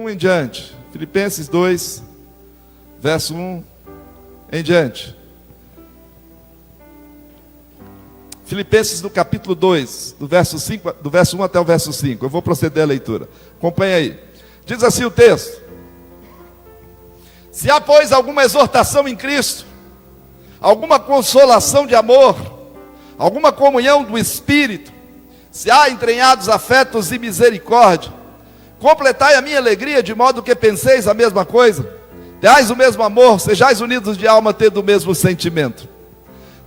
1 em diante. Filipenses 2, verso 1 em diante. Filipenses do capítulo 2, do verso 1 até o verso 5. Eu vou proceder à leitura. Acompanhe aí. Diz assim o texto: se há, pois, alguma exortação em Cristo, alguma consolação de amor, alguma comunhão do Espírito, se há entranhados afetos e misericórdia, completai a minha alegria, de modo que penseis a mesma coisa, tenhais o mesmo amor, sejais unidos de alma, tendo o mesmo sentimento.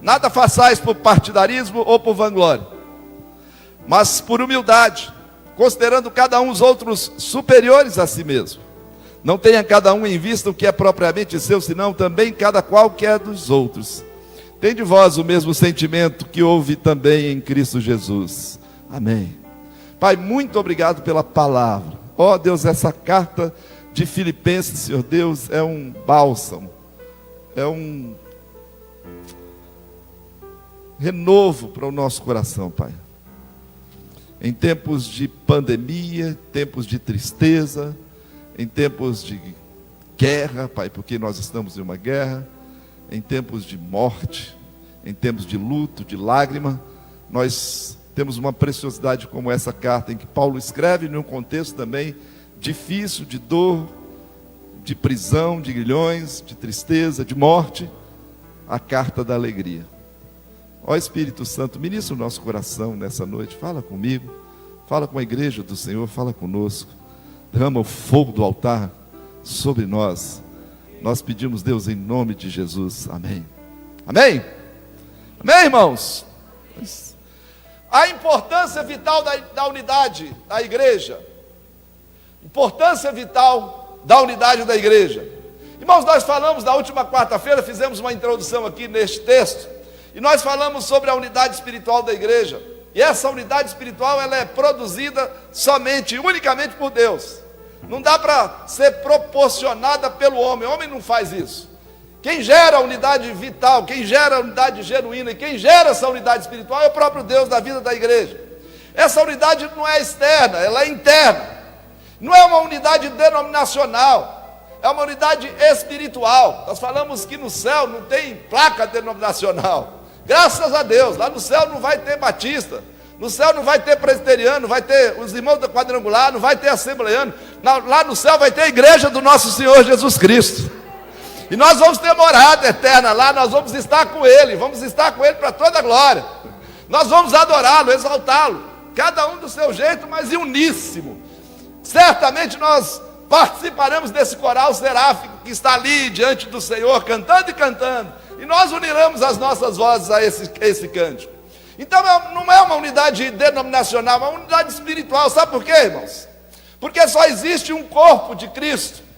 Nada façais por partidarismo ou por vanglória, mas por humildade, considerando cada um os outros superiores a si mesmo. Não tenha cada um em vista o que é propriamente seu, senão também cada qual que é dos outros. Tende vós o mesmo sentimento que houve também em Cristo Jesus. Amém. Pai, muito obrigado pela palavra. Ó Deus, essa carta de Filipenses, Senhor Deus, é um bálsamo, é um renovo para o nosso coração, Pai. Em tempos de pandemia, tempos de tristeza, em tempos de guerra, Pai, porque nós estamos em uma guerra, em tempos de morte, em tempos de luto, de lágrima, nós temos uma preciosidade como essa carta, em que Paulo escreve num contexto também difícil, de dor, de prisão, de grilhões, de tristeza, de morte, a carta da alegria. Ó Espírito Santo, ministra o nosso coração nessa noite, fala comigo, fala com a igreja do Senhor, fala conosco, derrama o fogo do altar sobre nós. Nós pedimos, Deus, em nome de Jesus, amém. Amém? Amém, irmãos? A importância vital da unidade da igreja, importância vital da unidade da igreja. Irmãos, nós falamos na última quarta-feira, fizemos uma introdução aqui neste texto, e nós falamos sobre a unidade espiritual da igreja. E essa unidade espiritual, ela é produzida somente, unicamente por Deus. Não dá para ser proporcionada pelo homem. O homem não faz isso. Quem gera a unidade vital, quem gera a unidade genuína, e quem gera essa unidade espiritual é o próprio Deus da vida da igreja. Essa unidade não é externa, ela é interna. Não é uma unidade denominacional, é uma unidade espiritual. Nós falamos que no céu não tem placa denominacional. Graças a Deus, lá no céu não vai ter batista, no céu não vai ter presbiteriano, não vai ter os irmãos da quadrangular, não vai ter assembleiano. Lá no céu vai ter a igreja do nosso Senhor Jesus Cristo. E nós vamos ter morada eterna lá, nós vamos estar com Ele para toda a glória. Nós vamos adorá-lo, exaltá-lo, cada um do seu jeito, mas em uníssimo. Certamente nós participaremos desse coral seráfico que está ali diante do Senhor, cantando e cantando. E nós uniremos as nossas vozes a esse cântico. Então não é uma unidade denominacional, é uma unidade espiritual. Sabe por quê, irmãos? Porque só existe um corpo de Cristo.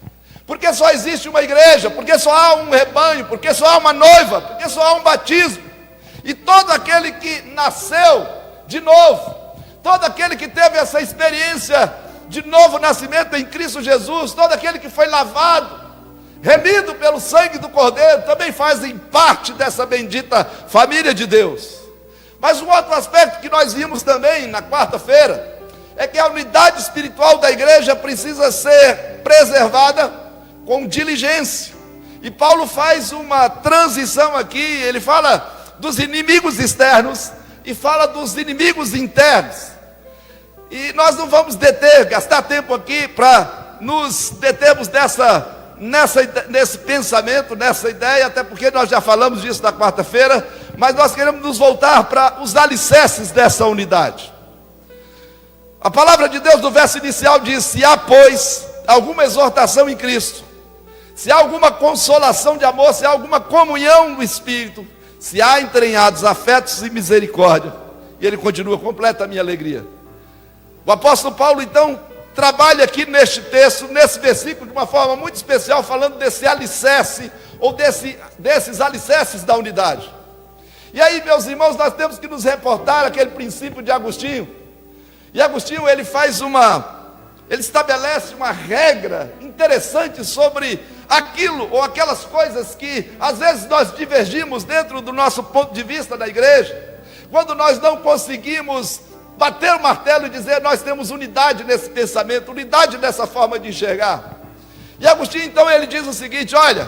Porque só existe uma igreja. Porque só há um rebanho. Porque só há uma noiva. Porque só há um batismo. E todo aquele que nasceu de novo, todo aquele que teve essa experiência de novo nascimento em Cristo Jesus, todo aquele que foi lavado, remido pelo sangue do Cordeiro, também fazem parte dessa bendita família de Deus. Mas um outro aspecto que nós vimos também na quarta-feira, é que a unidade espiritual da igreja precisa ser preservada com diligência. E Paulo faz uma transição aqui, ele fala dos inimigos externos e fala dos inimigos internos. E nós não vamos gastar tempo aqui para nos determos nesse pensamento, nessa ideia, até porque nós já falamos disso na quarta-feira, mas nós queremos nos voltar para os alicerces dessa unidade. A palavra de Deus no verso inicial diz: se há, pois, alguma exortação em Cristo, se há alguma consolação de amor, se há alguma comunhão no Espírito, se há entranhados afetos e misericórdia. E ele continua: completa a minha alegria. O apóstolo Paulo então trabalha aqui neste texto, nesse versículo, de uma forma muito especial, falando desse alicerce, ou desses alicerces da unidade. E aí, meus irmãos, nós temos que nos reportar aquele princípio de Agostinho. E Agostinho, ele estabelece uma regra interessante sobre aquilo, ou aquelas coisas que às vezes nós divergimos dentro do nosso ponto de vista da igreja, quando nós não conseguimos bater o martelo e dizer: nós temos unidade nesse pensamento, unidade nessa forma de enxergar. E Agostinho, então, ele diz o seguinte: olha,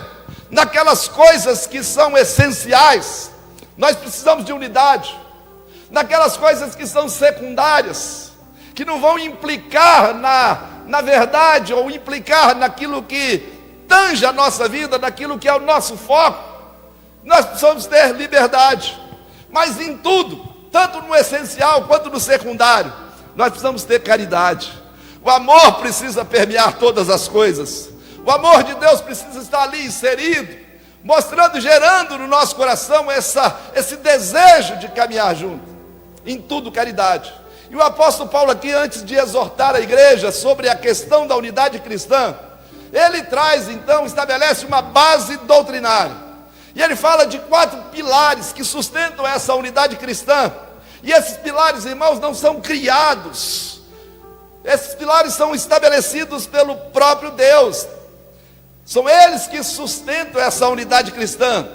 naquelas coisas que são essenciais, nós precisamos de unidade. Naquelas coisas que são secundárias, que não vão implicar na verdade, ou implicar naquilo que tange a nossa vida, naquilo que é o nosso foco, nós precisamos ter liberdade. Mas em tudo, tanto no essencial quanto no secundário, nós precisamos ter caridade. O amor precisa permear todas as coisas. O amor de Deus precisa estar ali inserido, mostrando, gerando no nosso coração esse desejo de caminhar junto. Em tudo, caridade. E o apóstolo Paulo aqui, antes de exortar a igreja sobre a questão da unidade cristã, ele traz, então, estabelece uma base doutrinária. E ele fala de 4 pilares que sustentam essa unidade cristã. E esses pilares, irmãos, não são criados. Esses pilares são estabelecidos pelo próprio Deus. São eles que sustentam essa unidade cristã.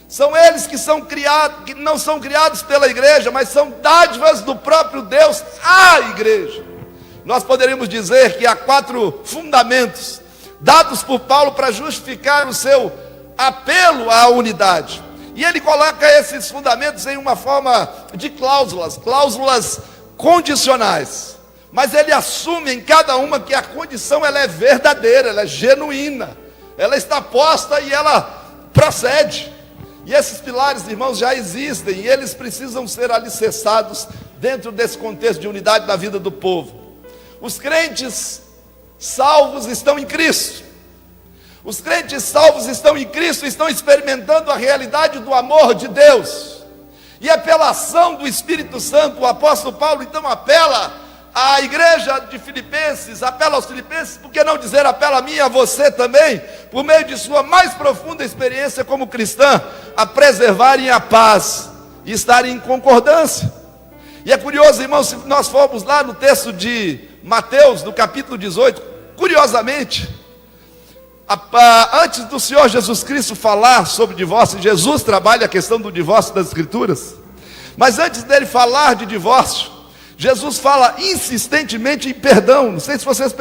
São eles que são criados, que não são criados pela igreja, mas são dádivas do próprio Deus à igreja. Nós poderíamos dizer que há 4 fundamentos dados por Paulo para justificar o seu apelo à unidade. E ele coloca esses fundamentos em uma forma de cláusulas condicionais. Mas ele assume em cada uma que a condição ela é verdadeira, ela é genuína, ela está posta e ela procede. E esses pilares, irmãos, já existem e eles precisam ser alicerçados dentro desse contexto de unidade na vida do povo. Os crentes salvos estão em Cristo. Os crentes salvos estão em Cristo, estão experimentando a realidade do amor de Deus. E é pela ação do Espírito Santo, o apóstolo Paulo então apela à igreja de Filipenses, apela aos filipenses, por que não dizer apela a mim e a você também, por meio de sua mais profunda experiência como cristã, a preservarem a paz e estarem em concordância. E é curioso, irmãos, se nós formos lá no texto de Mateus, no capítulo 18, curiosamente, antes do Senhor Jesus Cristo falar sobre divórcio, Jesus trabalha a questão do divórcio das Escrituras, mas antes dele falar de divórcio, Jesus fala insistentemente em perdão. Não sei se vocês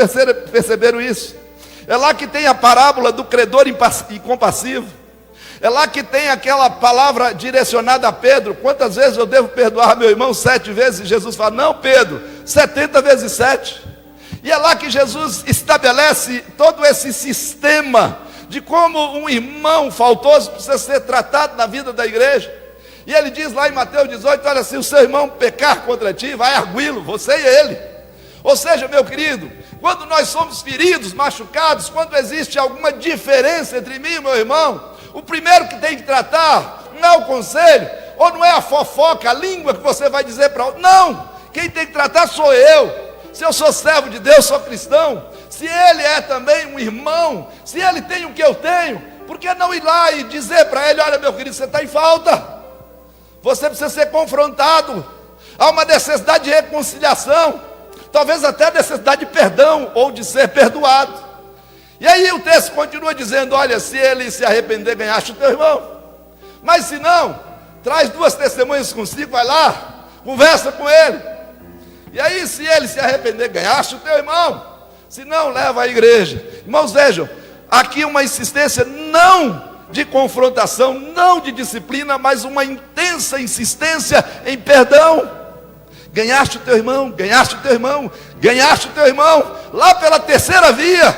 perceberam isso. É lá que tem a parábola do credor incompassivo. É lá que tem aquela palavra direcionada a Pedro: quantas vezes eu devo perdoar meu irmão? 7 vezes. Jesus fala: não, Pedro, 70 vezes 7. E é lá que Jesus estabelece todo esse sistema de como um irmão faltoso precisa ser tratado na vida da igreja. E ele diz lá em Mateus 18, olha, se o seu irmão pecar contra ti, vai arguí-lo, você e ele. Ou seja, meu querido, quando nós somos feridos, machucados, quando existe alguma diferença entre mim e meu irmão, o primeiro que tem que tratar não é o conselho, ou não é a fofoca, a língua que você vai dizer para outro. Não, quem tem que tratar sou eu. Se eu sou servo de Deus, sou cristão, se ele é também um irmão, se ele tem o que eu tenho, por que não ir lá e dizer para ele: olha, meu querido, você está em falta, você precisa ser confrontado, há uma necessidade de reconciliação, talvez até necessidade de perdão, ou de ser perdoado. E aí o texto continua dizendo: olha, se ele se arrepender, ganhaste o teu irmão, mas se não, traz 2 testemunhas consigo, vai lá, conversa com ele. E aí, se ele se arrepender, ganhaste o teu irmão. Se não, leva à igreja. Irmãos, vejam, aqui uma insistência não de confrontação, não de disciplina, mas uma intensa insistência em perdão. Ganhaste o teu irmão, ganhaste o teu irmão, ganhaste o teu irmão. Lá pela terceira via,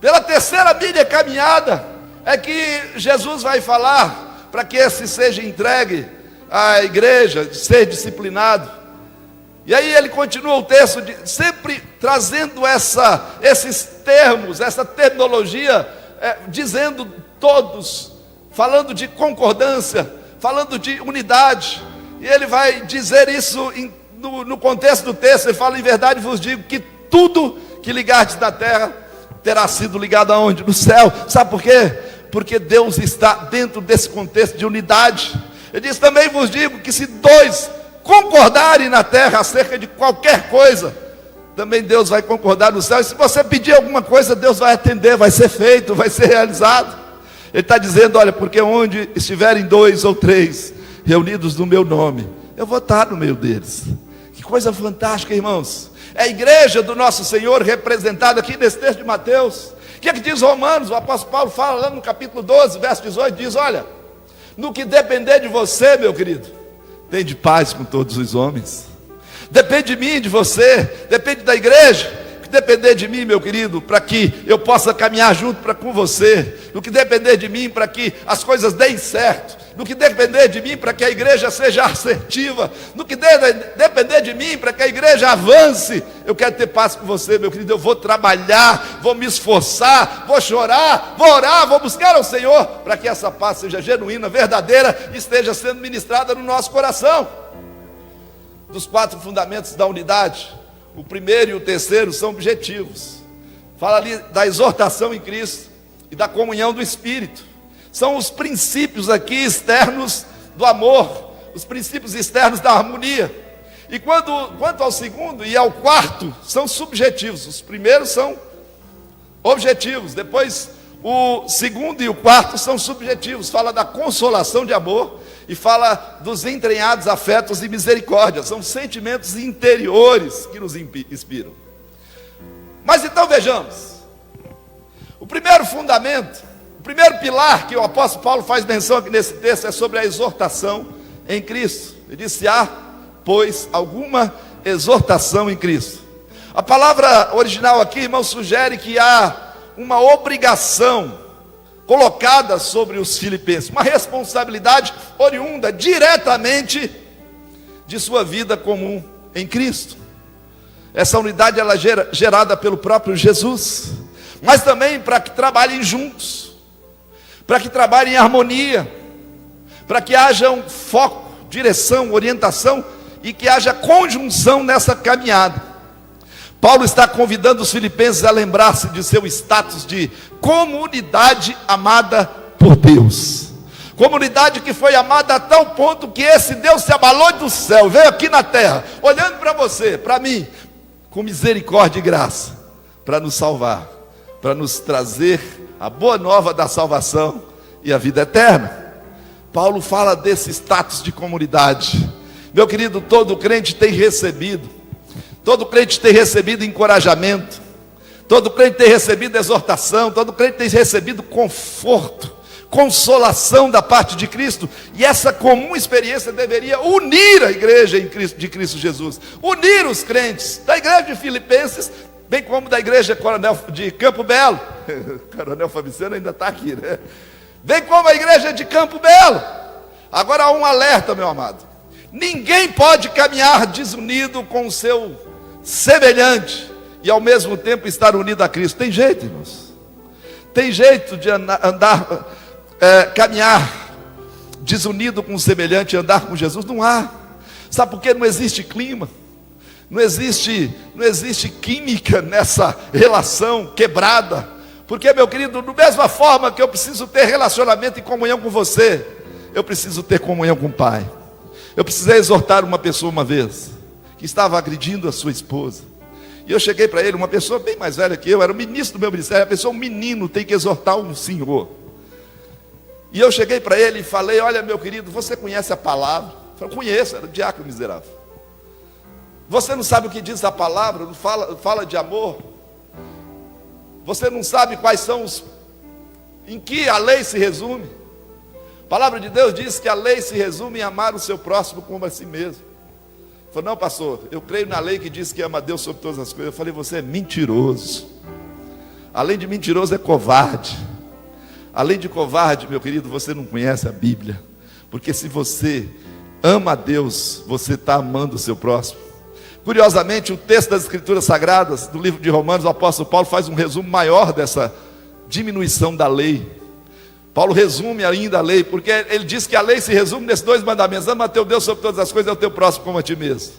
pela terceira milha caminhada, é que Jesus vai falar para que esse seja entregue à igreja, ser disciplinado. E aí ele continua o texto, sempre trazendo esses termos, essa terminologia, dizendo todos, falando de concordância, falando de unidade. E ele vai dizer isso no contexto do texto. Ele fala: em verdade vos digo que tudo que ligardes na terra terá sido ligado aonde? No céu. Sabe por quê? Porque Deus está dentro desse contexto de unidade. Ele diz: também vos digo que se 2 concordarem na terra acerca de qualquer coisa, também Deus vai concordar no céu. E se você pedir alguma coisa, Deus vai atender, vai ser feito, vai ser realizado. Ele está dizendo: olha, porque onde estiverem 2 ou 3 reunidos no meu nome, eu vou estar no meio deles. Que coisa fantástica, irmãos. É a igreja do nosso Senhor representada aqui nesse texto de Mateus. O que é que diz Romanos? O apóstolo Paulo fala lá no capítulo 12, verso 18, diz: olha, no que depender de você, meu querido, tem de paz com todos os homens. Depende de mim, de você, depende da igreja. No que depender de mim, meu querido, para que eu possa caminhar junto com você. No que depender de mim, para que as coisas deem certo. No que depender de mim, para que a igreja seja assertiva. No que depender de mim, para que a igreja avance. Eu quero ter paz com você, meu querido. Eu vou trabalhar, vou me esforçar, vou chorar, vou orar, vou buscar ao Senhor, para que essa paz seja genuína, verdadeira, e esteja sendo ministrada no nosso coração. Dos 4 fundamentos da unidade, o primeiro e o terceiro são objetivos. Fala ali da exortação em Cristo e da comunhão do Espírito. São os princípios aqui externos do amor, os princípios externos da harmonia. E quanto ao segundo e ao quarto, são subjetivos. Os primeiros são objetivos, depois o segundo e o quarto são subjetivos. Fala da consolação de amor e fala dos entranhados afetos e misericórdia. São sentimentos interiores que nos inspiram. Mas então vejamos, o primeiro fundamento, o primeiro pilar que o apóstolo Paulo faz menção aqui nesse texto é sobre a exortação em Cristo. Ele disse: há, pois, alguma exortação em Cristo. A palavra original aqui, irmão, sugere que há uma obrigação colocada sobre os filipenses, uma responsabilidade oriunda diretamente de sua vida comum em Cristo. Essa unidade ela é gerada pelo próprio Jesus, mas também para que trabalhem juntos, para que trabalhem em harmonia, para que haja um foco, direção, orientação e que haja conjunção nessa caminhada. Paulo está convidando os filipenses a lembrar-se de seu status de comunidade amada por Deus. Comunidade que foi amada a tal ponto que esse Deus se abalou do céu, veio aqui na terra, olhando para você, para mim, com misericórdia e graça, para nos salvar, para nos trazer a boa nova da salvação e a vida eterna. Paulo fala desse status de comunidade. Meu querido, todo crente tem recebido encorajamento, todo crente tem recebido exortação, todo crente tem recebido conforto, consolação da parte de Cristo, e essa comum experiência deveria unir a igreja de Cristo Jesus, unir os crentes da igreja de Filipenses, bem como da igreja de Campo Belo. Coronel Fabriciano ainda está aqui, né? Bem como a igreja de Campo Belo. Agora há um alerta, meu amado: ninguém pode caminhar desunido com o seu semelhante e ao mesmo tempo estar unido a Cristo. Tem jeito, irmãos? Tem jeito de caminhar desunido com o semelhante e andar com Jesus? Não há. Sabe por quê? Não existe clima, não existe química nessa relação quebrada. Porque, meu querido, da mesma forma que eu preciso ter relacionamento e comunhão com você, eu preciso ter comunhão com o Pai. Eu precisei exortar uma pessoa uma vez, que estava agredindo a sua esposa, e eu cheguei para ele, uma pessoa bem mais velha que eu, era o ministro do meu ministério. A pessoa, um menino, tem que exortar um senhor. E eu cheguei para ele e falei: olha, meu querido, você conhece a palavra? Eu falei: conheço, era o diácono miserável. Você não sabe o que diz a palavra? Não fala de amor? Você não sabe quais são em que a lei se resume? A palavra de Deus diz que a lei se resume em amar o seu próximo como a si mesmo. Ele falou: não, pastor, eu creio na lei que diz que ama a Deus sobre todas as coisas. Eu falei: você é mentiroso. Além de mentiroso, é covarde. Além de covarde, meu querido, você não conhece a Bíblia. Porque se você ama a Deus, você está amando o seu próximo. Curiosamente, o texto das Escrituras Sagradas, do livro de Romanos, o apóstolo Paulo faz um resumo maior dessa diminuição da lei. Paulo resume ainda a lei, porque ele diz que a lei se resume nesses 2 mandamentos: ama a teu Deus sobre todas as coisas e ao teu próximo como a ti mesmo.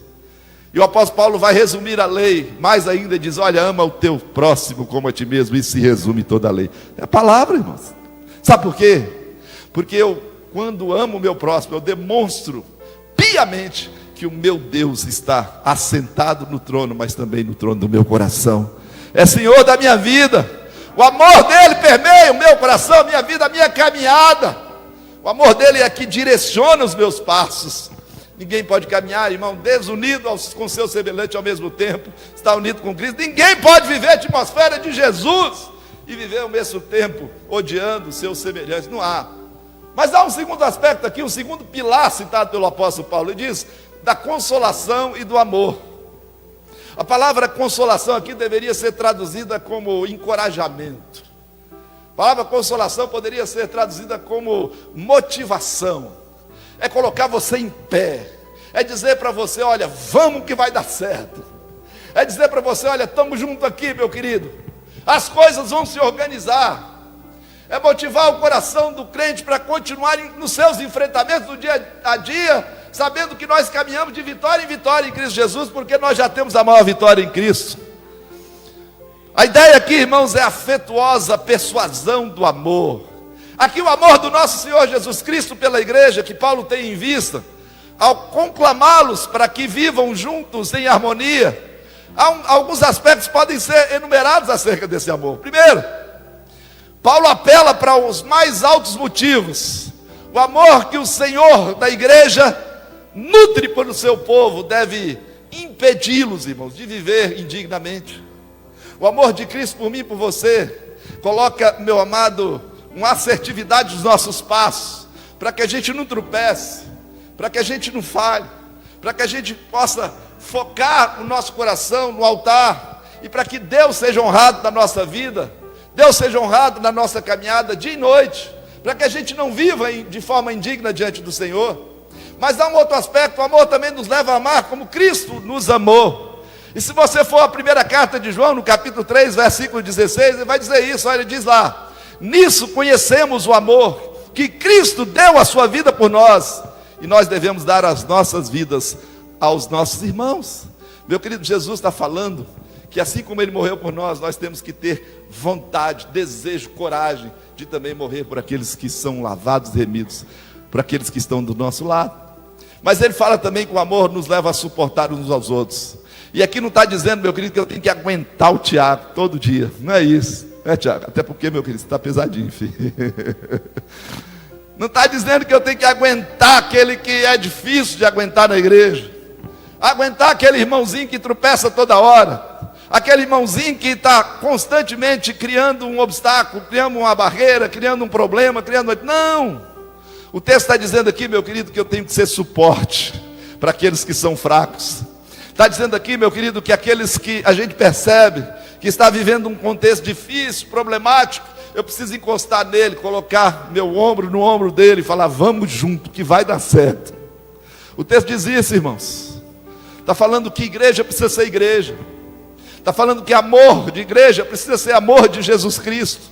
E o apóstolo Paulo vai resumir a lei mais ainda, e diz: olha, ama o teu próximo como a ti mesmo. Isso se resume toda a lei. É a palavra, irmãos. Sabe por quê? Porque eu, quando amo o meu próximo, eu demonstro piamente que o meu Deus está assentado no trono, mas também no trono do meu coração. É Senhor da minha vida. O amor dele permeia o meu coração, a minha vida, a minha caminhada. O amor dele é que direciona os meus passos. Ninguém pode caminhar, irmão, desunido com seu semelhante ao mesmo tempo, está unido com Cristo. Ninguém pode viver a atmosfera de Jesus e viver ao mesmo tempo odiando seus semelhantes. Não há. Mas há um segundo aspecto aqui, um segundo pilar citado pelo apóstolo Paulo. Ele diz da consolação e do amor. A palavra consolação aqui deveria ser traduzida como encorajamento. A palavra consolação poderia ser traduzida como motivação. É colocar você em pé. É dizer para você, olha, vamos que vai dar certo. É dizer para você, olha, estamos juntos aqui, meu querido. As coisas vão se organizar. É motivar o coração do crente para continuar nos seus enfrentamentos do dia a dia, sabendo que nós caminhamos de vitória em vitória em Cristo Jesus, porque nós já temos a maior vitória em Cristo. A ideia aqui, irmãos, é a afetuosa persuasão do amor. Aqui o amor do nosso Senhor Jesus Cristo pela igreja, que Paulo tem em vista, ao conclamá-los para que vivam juntos em harmonia. Alguns aspectos podem ser enumerados acerca desse amor. Primeiro, Paulo apela para os mais altos motivos. O amor que o Senhor da igreja nutre pelo seu povo deve impedi-los, irmãos, de viver indignamente. O amor de Cristo por mim e por você coloca, meu amado, uma assertividade dos nossos passos, para que a gente não tropece, para que a gente não falhe, para que a gente possa focar o nosso coração no altar, e para que Deus seja honrado na nossa vida, Deus seja honrado na nossa caminhada dia e noite, para que a gente não viva de forma indigna diante do Senhor. Mas há um outro aspecto, o amor também nos leva a amar como Cristo nos amou. E se você for à primeira carta de João, no capítulo 3, versículo 16, ele vai dizer isso, olha, ele diz lá: nisso conhecemos o amor, que Cristo deu a sua vida por nós, e nós devemos dar as nossas vidas aos nossos irmãos. Meu querido, Jesus está falando que assim como Ele morreu por nós, nós temos que ter vontade, desejo, coragem de também morrer por aqueles que são lavados e remidos, por aqueles que estão do nosso lado. Mas Ele fala também que o amor nos leva a suportar uns aos outros. E aqui não está dizendo, meu querido, que eu tenho que aguentar o Tiago todo dia. Não é isso. É, Tiago? Até porque, meu querido, você está pesadinho, filho. Não está dizendo que eu tenho que aguentar aquele que é difícil de aguentar na igreja. Aguentar aquele irmãozinho que tropeça toda hora. Aquele irmãozinho que está constantemente criando um obstáculo, criando uma barreira, criando um problema, criando... Não! O texto está dizendo aqui, meu querido, que eu tenho que ser suporte para aqueles que são fracos. Está dizendo aqui, meu querido, que aqueles que a gente percebe que está vivendo um contexto difícil, problemático, eu preciso encostar nele, colocar meu ombro no ombro dele e falar, vamos junto, que vai dar certo. O texto diz isso, irmãos. Está falando que igreja precisa ser igreja. Está falando que amor de igreja precisa ser amor de Jesus Cristo.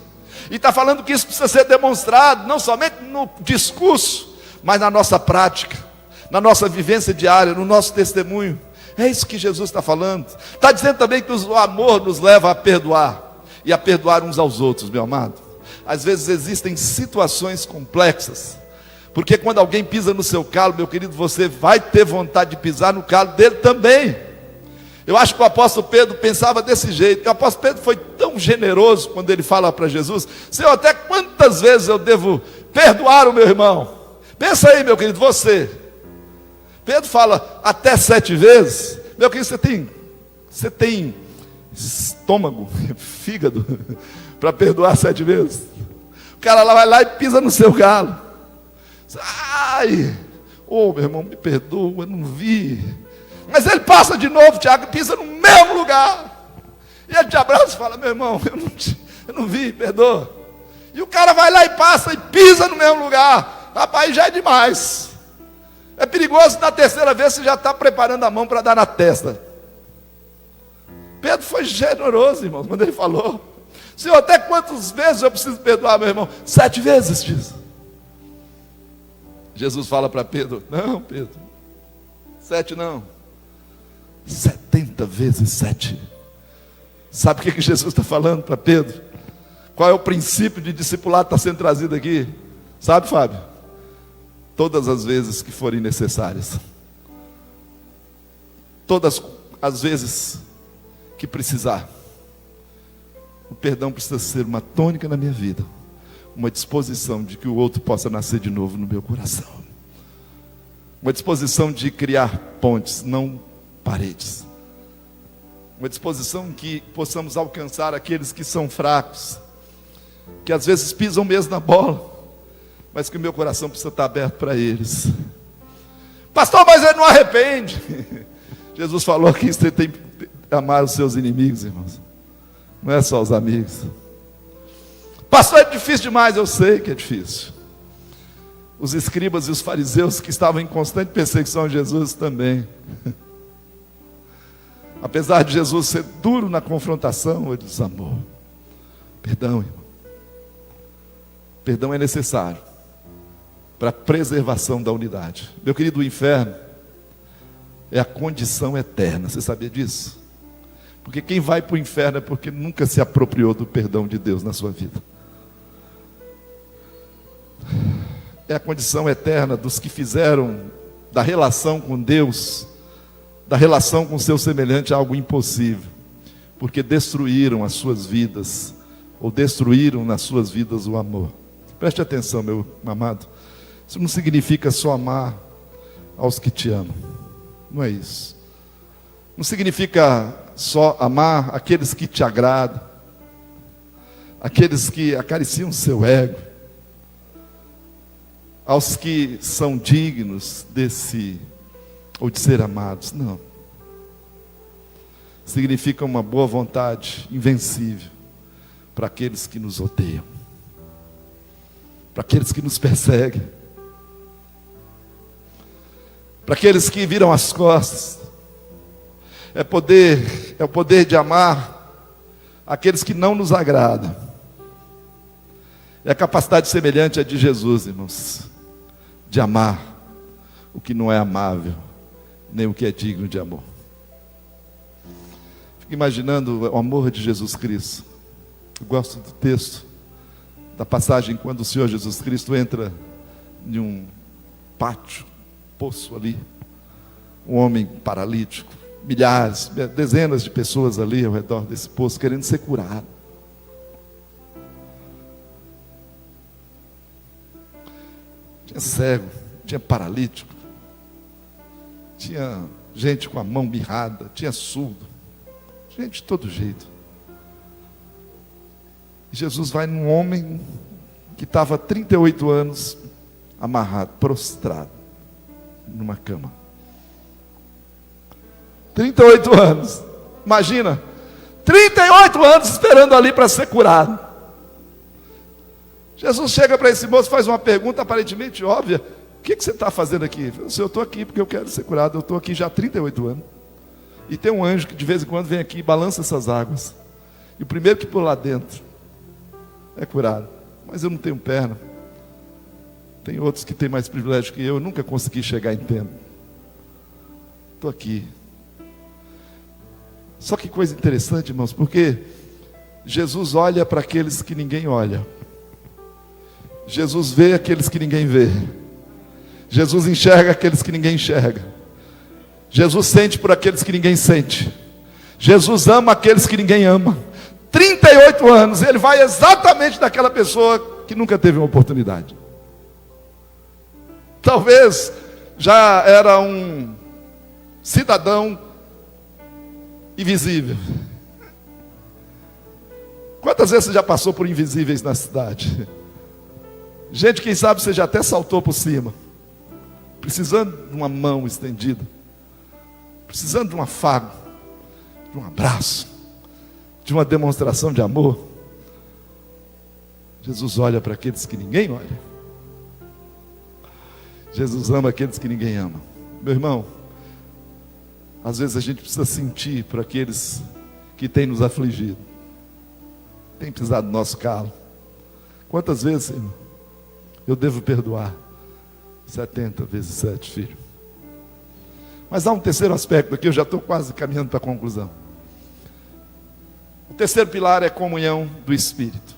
E está falando que isso precisa ser demonstrado, não somente no discurso, mas na nossa prática, na nossa vivência diária, no nosso testemunho. É isso que Jesus está falando. Está dizendo também que o amor nos leva a perdoar, e a perdoar uns aos outros, meu amado. Às vezes existem situações complexas, porque quando alguém pisa no seu calo, meu querido, você vai ter vontade de pisar no calo dele também. Eu acho que o apóstolo Pedro pensava desse jeito, que o apóstolo Pedro foi tão generoso quando ele fala para Jesus, Senhor, até quantas vezes eu devo perdoar o meu irmão? Pensa aí, meu querido, você. Pedro fala, até 7 vezes. Meu querido, você tem estômago, fígado, para perdoar 7 vezes? O cara lá vai lá e pisa no seu galo. Ai, meu irmão, me perdoa, eu não vi. Mas ele passa de novo, Tiago, e pisa no mesmo lugar. E ele te abraça e fala, meu irmão, eu não vi, perdoa. E o cara vai lá e passa e pisa no mesmo lugar. Rapaz, já é demais. É perigoso, na terceira vez você já está preparando a mão para dar na testa. Pedro foi generoso, irmãos, quando ele falou, Senhor, até quantas vezes eu preciso perdoar, meu irmão? 7 vezes, diz. Jesus fala para Pedro, não, Pedro, 7 não, 70 vezes 7. Sabe o que Jesus está falando para Pedro? Qual é o princípio de discipulado que está sendo trazido aqui? Sabe, Fábio? Todas as vezes que forem necessárias. Todas as vezes que precisar. O perdão precisa ser uma tônica na minha vida. Uma disposição de que o outro possa nascer de novo no meu coração. Uma disposição de criar pontes, não paredes. Uma disposição que possamos alcançar aqueles que são fracos, que às vezes pisam mesmo na bola, mas que o meu coração precisa estar aberto para eles. Pastor, mas ele não arrepende. Jesus falou que você tem que amar os seus inimigos, irmãos. Não é só os amigos. Pastor, é difícil demais, eu sei que é difícil. Os escribas e os fariseus que estavam em constante perseguição a Jesus também. Apesar de Jesus ser duro na confrontação, ele os amou. Perdão, irmão. Perdão é necessário para a preservação da unidade. Meu querido, o inferno é a condição eterna. Você sabia disso? Porque quem vai para o inferno é porque nunca se apropriou do perdão de Deus na sua vida. É a condição eterna dos que fizeram da relação com Deus, da relação com seu semelhante, algo impossível, porque destruíram as suas vidas, ou destruíram nas suas vidas o amor. Preste atenção, meu amado, isso não significa só amar aos que te amam, não é isso. Não significa só amar aqueles que te agradam, aqueles que acariciam o seu ego, aos que são dignos desse, ou de ser amados, não. Significa uma boa vontade invencível para aqueles que nos odeiam, para aqueles que nos perseguem, para aqueles que viram as costas. É o poder de amar aqueles que não nos agradam. É a capacidade semelhante à de Jesus, irmãos, de amar o que não é amável, nem o que é digno de amor. Fico imaginando o amor de Jesus Cristo. Eu gosto do texto, da passagem quando o Senhor Jesus Cristo entra em um pátio, poço ali, um homem paralítico, milhares, dezenas de pessoas ali ao redor desse poço, querendo ser curado. Tinha cego, tinha paralítico, tinha gente com a mão mirrada, tinha surdo, gente de todo jeito. E Jesus vai num homem que estava há 38 anos amarrado, prostrado, numa cama. 38 anos, imagina, 38 anos esperando ali para ser curado. Jesus chega para esse moço e faz uma pergunta aparentemente óbvia: o que você está fazendo aqui? Ele falou: eu estou aqui porque eu quero ser curado, eu estou aqui já há 38 anos. E tem um anjo que de vez em quando vem aqui e balança essas águas. E o primeiro que pula lá dentro é curado. Mas eu não tenho perna. Tem outros que têm mais privilégio que eu nunca consegui chegar em tempo. Estou aqui. Só que coisa interessante, irmãos, porque Jesus olha para aqueles que ninguém olha. Jesus vê aqueles que ninguém vê. Jesus enxerga aqueles que ninguém enxerga. Jesus sente por aqueles que ninguém sente. Jesus ama aqueles que ninguém ama. 38 anos, ele vai exatamente daquela pessoa que nunca teve uma oportunidade. Talvez já era um cidadão invisível. Quantas vezes você já passou por invisíveis na cidade? Gente, quem sabe você já até saltou por cima, precisando de uma mão estendida, precisando de um afago, de um abraço, de uma demonstração de amor. Jesus olha para aqueles que ninguém olha. Jesus ama aqueles que ninguém ama. Meu irmão, às vezes a gente precisa sentir por aqueles que têm nos afligido, têm pisado no nosso calo. Quantas vezes, Senhor, eu devo perdoar? 70 vezes 7, filho. Mas há um terceiro aspecto aqui, eu já estou quase caminhando para a conclusão. O terceiro pilar é a comunhão do Espírito.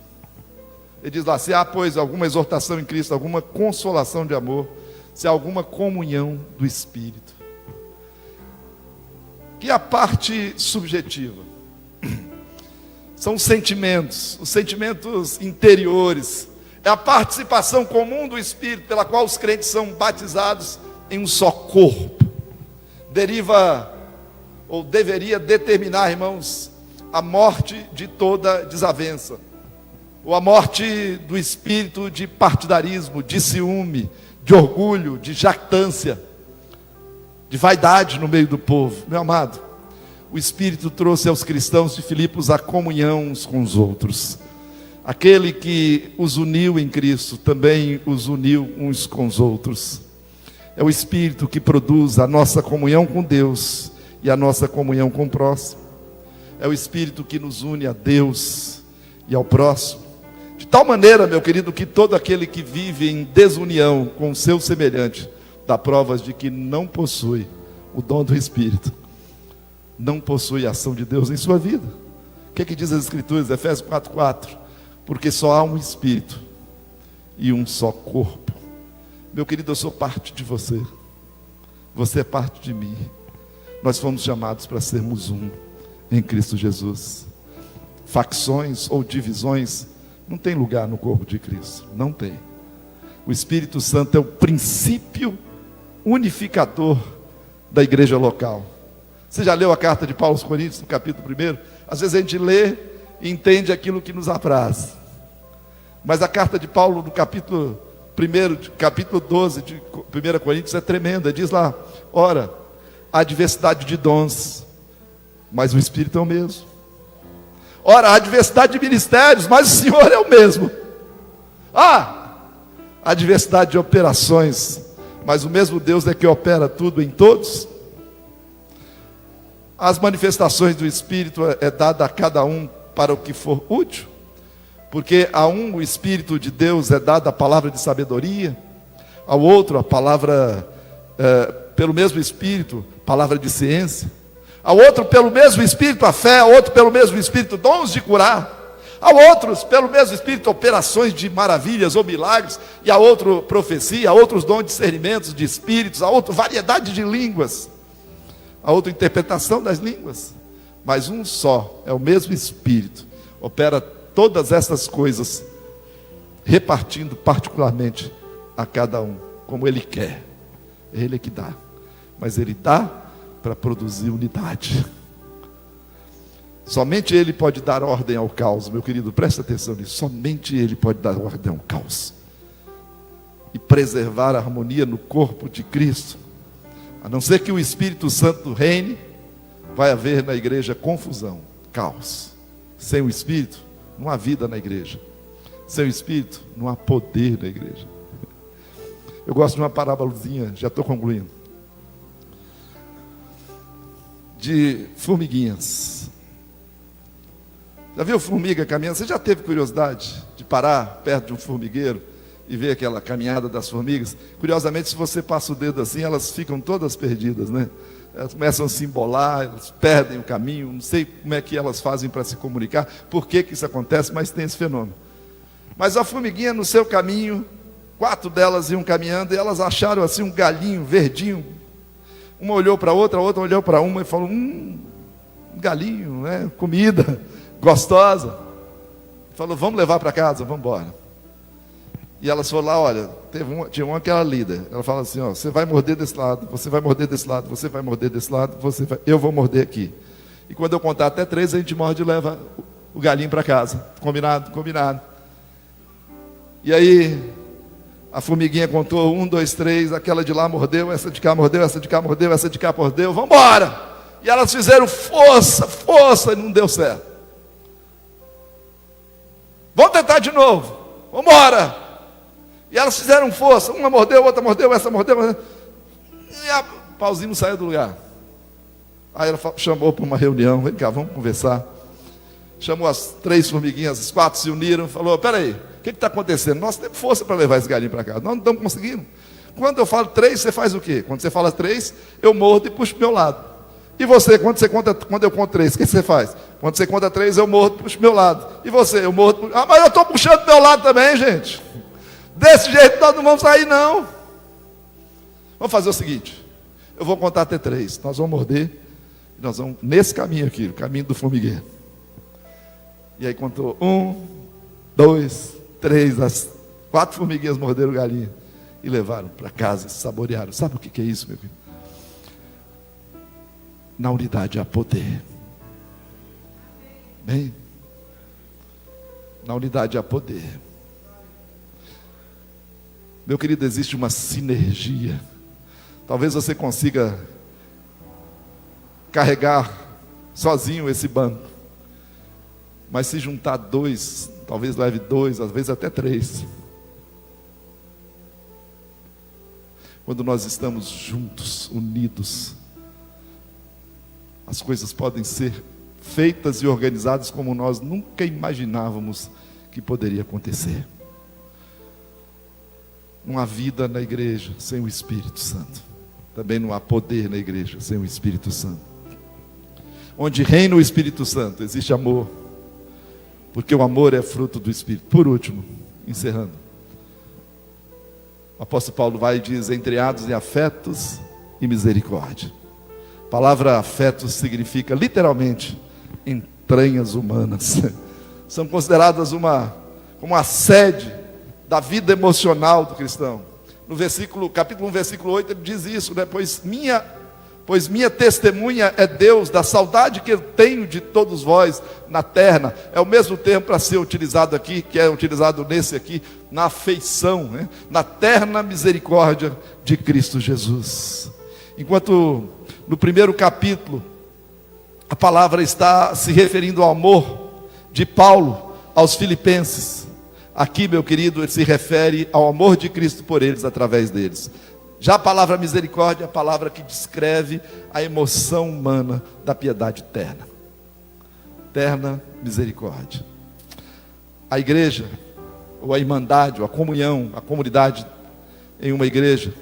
Ele diz lá: se há, pois, alguma exortação em Cristo, alguma consolação de amor, se há alguma comunhão do Espírito. Que é a parte subjetiva. São os sentimentos interiores. É a participação comum do Espírito, pela qual os crentes são batizados em um só corpo, deriva, ou deveria determinar, irmãos, a morte de toda desavença, ou a morte do espírito de partidarismo, de ciúme, de orgulho, de jactância, de vaidade no meio do povo. Meu amado, o Espírito trouxe aos cristãos de Filipos a comunhão uns com os outros. Aquele que os uniu em Cristo, também os uniu uns com os outros. É o Espírito que produz a nossa comunhão com Deus e a nossa comunhão com o próximo. É o Espírito que nos une a Deus e ao próximo. De tal maneira, meu querido, que todo aquele que vive em desunião com o seu semelhante, dá provas de que não possui o dom do Espírito, não possui a ação de Deus em sua vida. O que diz as Escrituras? Efésios 4:4. Porque só há um Espírito e um só corpo. Meu querido, eu sou parte de você, você é parte de mim. Nós fomos chamados para sermos um em Cristo Jesus. Facções ou divisões não tem lugar no corpo de Cristo, não tem. O Espírito Santo é o princípio unificador da igreja local. Você já leu a carta de Paulo aos Coríntios, no capítulo 1? Às vezes a gente lê e entende aquilo que nos apraz. Mas a carta de Paulo, no capítulo 1, capítulo 12 de 1 Coríntios, é tremenda. Diz lá: ora, há diversidade de dons, mas o Espírito é o mesmo. Ora, há diversidade de ministérios, mas o Senhor é o mesmo. Há diversidade de operações, mas o mesmo Deus é que opera tudo em todos. As manifestações do Espírito é dada a cada um para o que for útil, porque a um o Espírito de Deus é dada a palavra de sabedoria, ao outro a palavra, pelo mesmo Espírito, palavra de ciência, ao outro pelo mesmo Espírito a fé, ao outro pelo mesmo Espírito dons de curar, a outros pelo mesmo Espírito operações de maravilhas ou milagres, e a outro profecia, a outros dons de discernimentos de espíritos, a outro variedade de línguas, a outra interpretação das línguas. Mas um só, é o mesmo Espírito, opera todas essas coisas, repartindo particularmente a cada um, como Ele quer. Ele é que dá, mas Ele dá para produzir unidade. Somente Ele pode dar ordem ao caos, meu querido, presta atenção nisso. Somente Ele pode dar ordem ao caos e preservar a harmonia no corpo de Cristo. A não ser que o Espírito Santo reine, vai haver na igreja confusão, caos. Sem o Espírito, não há vida na igreja. Sem o Espírito, não há poder na igreja. Eu gosto de uma parábolazinha, já estou concluindo, de formiguinhas. Já viu formiga caminhando? Você já teve curiosidade de parar perto de um formigueiro e ver aquela caminhada das formigas? Curiosamente, se você passa o dedo assim, elas ficam todas perdidas, né? Elas começam a se embolar, elas perdem o caminho. Não sei como é que elas fazem para se comunicar, por que isso acontece, mas tem esse fenômeno. Mas a formiguinha no seu caminho, 4 delas iam caminhando e elas acharam assim um galinho verdinho. Uma olhou para a outra olhou para uma e falou: um galinho, né? Comida gostosa. Falou: vamos levar para casa, vamos embora. E elas foram lá, olha, tinha uma que era líder. Ela fala assim: ó, você vai morder desse lado, você vai morder desse lado, você vai morder desse lado, eu vou morder aqui. E quando eu contar até 3, a gente morde e leva o galinho para casa. Combinado? Combinado. E aí a formiguinha contou 1, 2, 3, aquela de lá mordeu, essa de cá mordeu, essa de cá mordeu, essa de cá mordeu, vamos embora. E elas fizeram força, e não deu certo. Vamos tentar de novo, vamos embora. E elas fizeram força, uma mordeu, outra mordeu, essa mordeu, e o pauzinho não saiu do lugar. Aí ela chamou para uma reunião: vem cá, vamos conversar. Chamou as 3 formiguinhas, as 4 se uniram, falou: peraí, o que está acontecendo? Nós temos força para levar esse galinho para casa, nós não estamos conseguindo. Quando eu falo 3, você faz o quê? Quando você fala 3, eu mordo e puxo para o meu lado. E você, quando eu conto 3, o que você faz? Quando você conta 3, eu mordo e puxo para o meu lado. E você, eu mordo. Mas eu estou puxando para o meu lado também, gente. Desse jeito nós não vamos sair, não. Vamos fazer o seguinte: eu vou contar até 3, nós vamos morder, e nós vamos nesse caminho aqui, o caminho do formigueiro. E aí contou 1, 2, 3, as 4 formiguinhas morderam o galinho. e levaram para casa e saborearam. Sabe o que é isso, meu querido? Na unidade há poder. Bem, na unidade há poder. Meu querido, existe uma sinergia. Talvez você consiga carregar sozinho esse banco, mas se juntar dois, talvez leve dois, às vezes até três. Quando nós estamos juntos, unidos, as coisas podem ser feitas e organizadas como nós nunca imaginávamos que poderia acontecer. Não há vida na igreja sem o Espírito Santo. Também não há poder na igreja sem o Espírito Santo. Onde reina o Espírito Santo, existe amor. Porque o amor é fruto do Espírito. Por último, encerrando. O apóstolo Paulo vai e diz: entreados em afetos e misericórdia. A palavra afetos significa literalmente entranhas humanas. São consideradas como a sede da vida emocional do cristão. No capítulo 1, versículo 8, ele diz isso, né? Pois minha testemunha é Deus, da saudade que eu tenho de todos vós na terra. É o mesmo termo para ser utilizado aqui, que é utilizado nesse aqui, na afeição, né? Na terna misericórdia de Cristo Jesus. Enquanto no primeiro capítulo, a palavra está se referindo ao amor de Paulo aos filipenses. Aqui, meu querido, ele se refere ao amor de Cristo por eles, através deles. Já a palavra misericórdia é a palavra que descreve a emoção humana da piedade terna. Terna misericórdia. A igreja, ou a irmandade, ou a comunhão, a comunidade em uma igreja,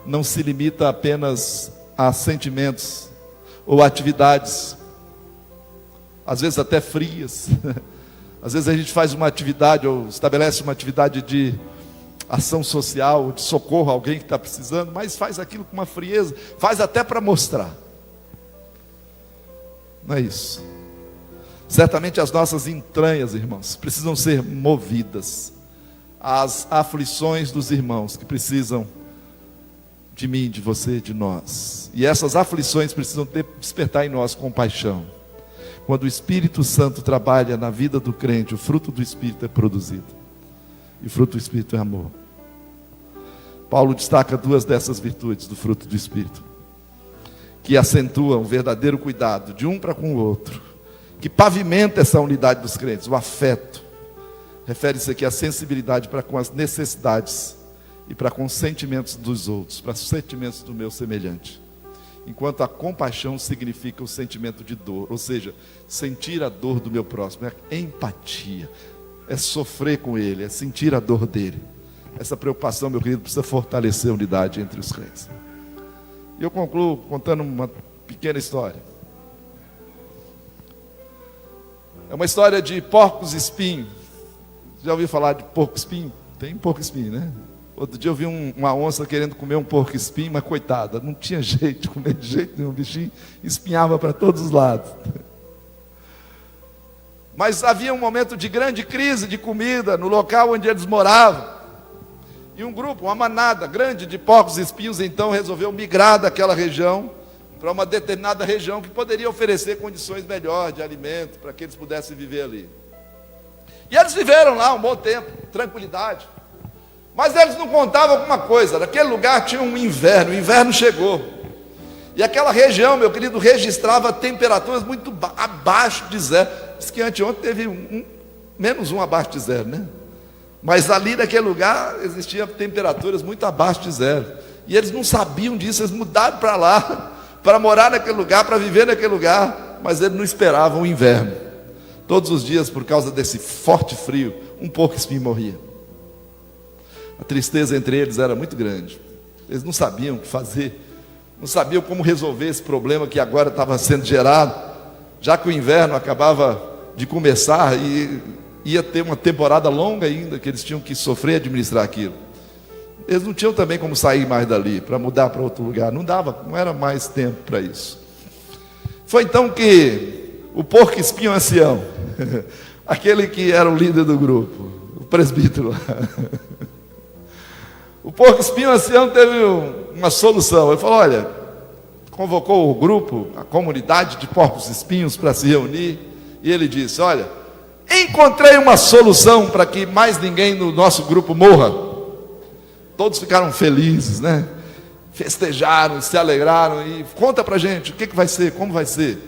não se limita apenas a sentimentos ou atividades, às vezes até frias. Às vezes a gente faz uma atividade ou estabelece uma atividade de ação social, de socorro a alguém que está precisando, mas faz aquilo com uma frieza, faz até para mostrar. Não é isso. Certamente as nossas entranhas, irmãos, precisam ser movidas às aflições dos irmãos que precisam de mim, de você, de nós. E essas aflições precisam despertar em nós compaixão. Quando o Espírito Santo trabalha na vida do crente, o fruto do Espírito é produzido. E o fruto do Espírito é amor. Paulo destaca duas dessas virtudes do fruto do Espírito, que acentuam o verdadeiro cuidado de um para com o outro, que pavimenta essa unidade dos crentes. O afeto refere-se aqui à sensibilidade para com as necessidades e para com os sentimentos dos outros, para os sentimentos do meu semelhante. Enquanto a compaixão significa o sentimento de dor, ou seja, sentir a dor do meu próximo, é empatia, é sofrer com ele, é sentir a dor dele. Essa preocupação, meu querido, precisa fortalecer a unidade entre os crentes. E eu concluo contando uma pequena história. É uma história de porcos espinhos. Já ouviu falar de porco espinho? Tem porco espinho, né? Outro dia eu vi uma onça querendo comer um porco espinho, mas coitada, não tinha jeito de comer de jeito nenhum, o bichinho espinhava para todos os lados. Mas havia um momento de grande crise de comida no local onde eles moravam. E um grupo, uma manada grande de porcos espinhos, então resolveu migrar daquela região para uma determinada região que poderia oferecer condições melhores de alimento para que eles pudessem viver ali. E eles viveram lá um bom tempo, tranquilidade. Mas eles não contavam alguma coisa. Naquele lugar tinha um inverno, o inverno chegou. E aquela região, meu querido, registrava temperaturas muito abaixo de zero. Diz que anteontem teve menos um abaixo de zero, né? Mas ali naquele lugar existiam temperaturas muito abaixo de zero. E eles não sabiam disso, eles mudaram para lá, para morar naquele lugar, para viver naquele lugar. Mas eles não esperavam o inverno. Todos os dias, por causa desse forte frio, um porco espinho morria. A tristeza entre eles era muito grande. Eles não sabiam o que fazer, não sabiam como resolver esse problema que agora estava sendo gerado, já que o inverno acabava de começar e ia ter uma temporada longa ainda, que eles tinham que sofrer e administrar aquilo. Eles não tinham também como sair mais dali, para mudar para outro lugar, não dava, não era mais tempo para isso. Foi então que o porco espinho ancião, aquele que era o líder do grupo, o presbítero lá, O porco-espinho ancião teve uma solução. Ele falou: olha, convocou o grupo, a comunidade de porcos-espinhos para se reunir, e ele disse: olha, encontrei uma solução para que mais ninguém no nosso grupo morra. Todos ficaram felizes, né? Festejaram, se alegraram, e conta para a gente, o que vai ser, como vai ser? Ele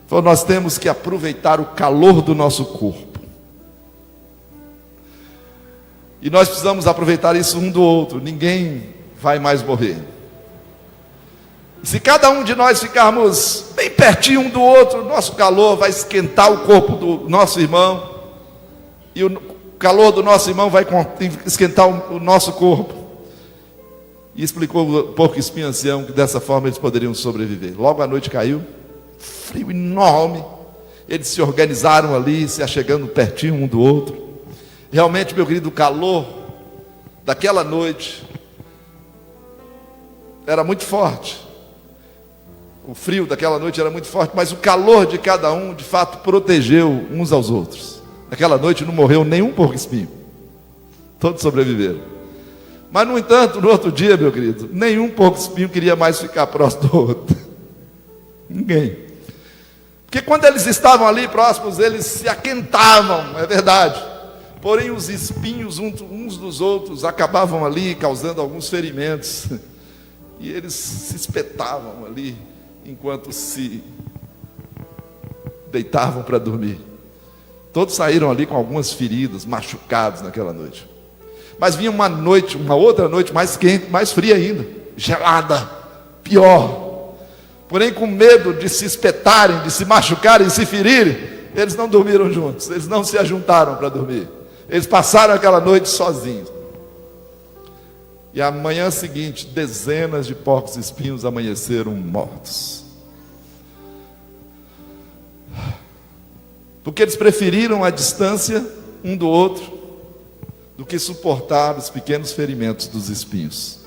falou: nós temos que aproveitar o calor do nosso corpo. E nós precisamos aproveitar isso um do outro. Ninguém vai mais morrer. Se cada um de nós ficarmos bem pertinho um do outro, nosso calor vai esquentar o corpo do nosso irmão, e o calor do nosso irmão vai esquentar o nosso corpo. E explicou o porco-espinho ancião que dessa forma eles poderiam sobreviver. Logo a noite caiu, frio enorme. Eles se organizaram ali, se achegando pertinho um do outro. Realmente, meu querido, o calor daquela noite era muito forte. O frio daquela noite era muito forte, mas o calor de cada um, de fato, protegeu uns aos outros. Naquela noite não morreu nenhum porco-espinho. Todos sobreviveram. Mas, no entanto, no outro dia, meu querido, nenhum porco-espinho queria mais ficar próximo do outro. Ninguém. Porque quando eles estavam ali próximos, eles se aquentavam, é verdade. Porém, os espinhos uns dos outros acabavam ali causando alguns ferimentos. E eles se espetavam ali enquanto se deitavam para dormir. Todos saíram ali com algumas feridas, machucados naquela noite. Mas vinha uma noite, uma outra noite mais quente, mais fria ainda, gelada, pior. Porém, com medo de se espetarem, de se machucarem, de se ferirem, eles não dormiram juntos, eles não se ajuntaram para dormir. Eles passaram aquela noite sozinhos. E a manhã seguinte, dezenas de porcos-espinhos amanheceram mortos. Porque eles preferiram a distância um do outro do que suportar os pequenos ferimentos dos espinhos.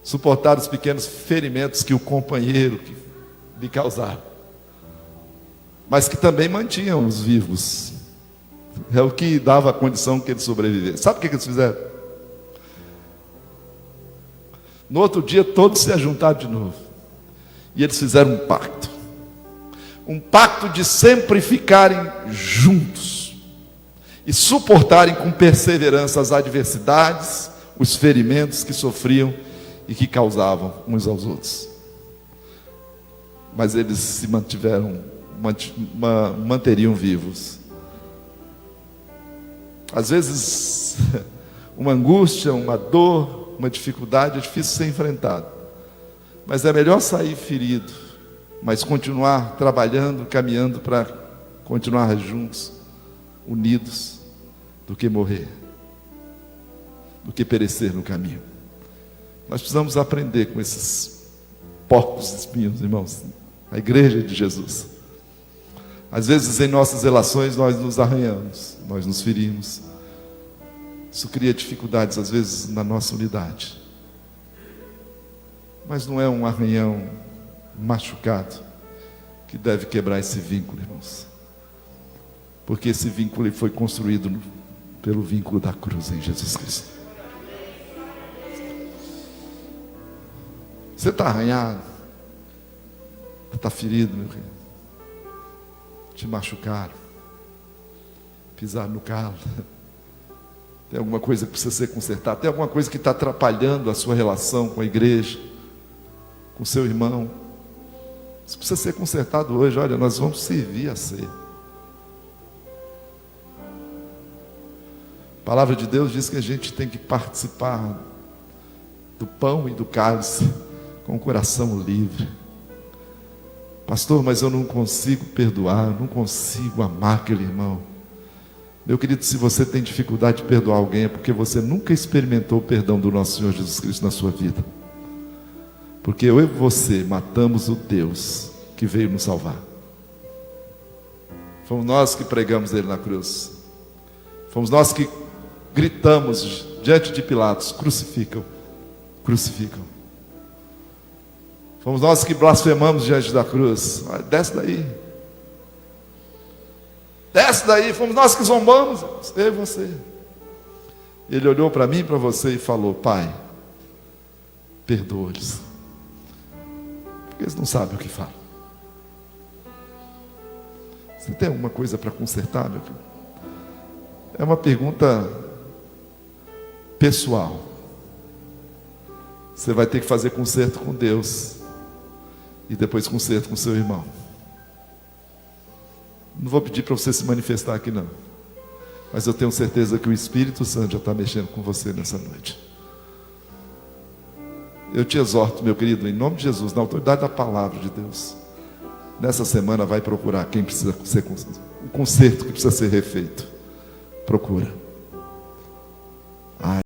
Suportar os pequenos ferimentos que o companheiro lhe causava, mas que também mantinham os vivos. É o que dava a condição que eles sobrevivessem. Sabe o que eles fizeram? No outro dia todos se ajuntaram de novo. E eles fizeram um pacto. Um pacto de sempre ficarem juntos. E suportarem com perseverança as adversidades, os ferimentos que sofriam e que causavam uns aos outros. Mas eles se manteriam vivos. Às vezes, uma angústia, uma dor, uma dificuldade é difícil ser enfrentado. Mas é melhor sair ferido, mas continuar trabalhando, caminhando para continuar juntos, unidos, do que morrer, do que perecer no caminho. Nós precisamos aprender com esses porcos espinhos, irmãos, a igreja de Jesus. Às vezes em nossas relações nós nos arranhamos, nós nos ferimos. Isso cria dificuldades às vezes na nossa unidade. Mas não é um arranhão machucado que deve quebrar esse vínculo, irmãos. Porque esse vínculo foi construído pelo vínculo da cruz em Jesus Cristo. Você está arranhado, está ferido, meu querido. Te machucaram, pisaram no calo. Tem alguma coisa que precisa ser consertada, tem alguma coisa que está atrapalhando a sua relação com a igreja, com o seu irmão. Isso precisa ser consertado hoje. Olha, nós vamos servir a ceia. A palavra de Deus diz que a gente tem que participar do pão e do cálice com o coração livre. Pastor, mas eu não consigo perdoar, não consigo amar aquele irmão. Meu querido, se você tem dificuldade de perdoar alguém, é porque você nunca experimentou o perdão do nosso Senhor Jesus Cristo na sua vida. Porque eu e você matamos o Deus que veio nos salvar. Fomos nós que pregamos Ele na cruz. Fomos nós que gritamos diante de Pilatos: crucificam, crucificam. Fomos nós que blasfemamos diante da cruz: desce daí, desce daí. Fomos nós que zombamos, eu e você. Ele olhou para mim e para você e falou: Pai, perdoa-lhes, porque eles não sabem o que falam. Você tem alguma coisa para consertar, meu filho? É uma pergunta pessoal. Você vai ter que fazer conserto com Deus e depois conserto com seu irmão. Não vou pedir para você se manifestar aqui não, mas eu tenho certeza que o Espírito Santo já está mexendo com você nessa noite. Eu te exorto, meu querido, em nome de Jesus, na autoridade da palavra de Deus, nessa semana vai procurar quem precisa ser o conserto que precisa ser refeito. Procura.